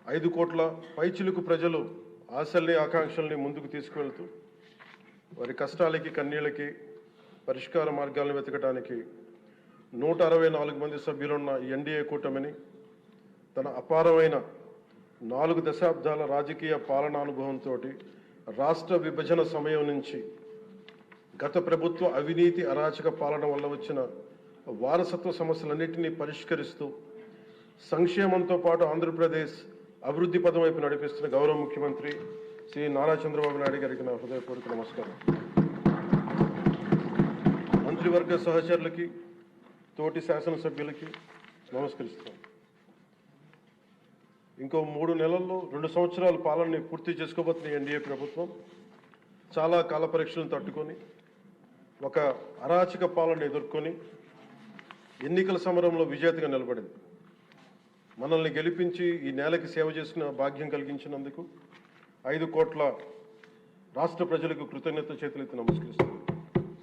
5 కోట్ల పైచిలుకు ప్రజలు ఆశల్ని ఆకాంక్షల్ని ముందుకు తీసుకువెళ్తూ వారి కష్టాలకి కన్నీళ్ళకి పరిష్కార మార్గాలను వెతకడానికి 164 మంది సభ్యులున్న ఎన్డీఏ కూటమిని తన అపారమైన 4 దశాబ్దాల రాజకీయ పాలనానుభవంతో రాష్ట్ర విభజన సమయం నుంచి గత ప్రభుత్వ అవినీతి అరాచక పాలన వల్ల వచ్చిన వారసత్వ సమస్యలన్నింటినీ పరిష్కరిస్తూ సంక్షేమంతో పాటు ఆంధ్రప్రదేశ్ అభివృద్ధి పదం వైపు నడిపిస్తున్న గౌరవ ముఖ్యమంత్రి శ్రీ నారా చంద్రబాబు నాయుడు గారికి నా హృదయపూర్వక నమస్కారం. మంత్రివర్గ సహచరులకి తోటి శాసనసభ్యులకి నమస్కరిస్తున్నాను. ఇంకో 3 నెలల్లో 2 సంవత్సరాల పాలనని పూర్తి చేసుకోబోతున్న ఎన్డీఏ ప్రభుత్వం చాలా కాల పరీక్షలను తట్టుకొని ఒక అరాచక పాలన ఎదుర్కొని ఎన్నికల సమరంలో విజేతగా నిలబడింది. మనల్ని గెలిపించి ఈ నేలకి సేవ చేసిన భాగ్యం కలిగించినందుకు 5 కోట్ల రాష్ట్ర ప్రజలకు కృతజ్ఞత చేతులెత్తి నమస్కరిస్తున్నాను.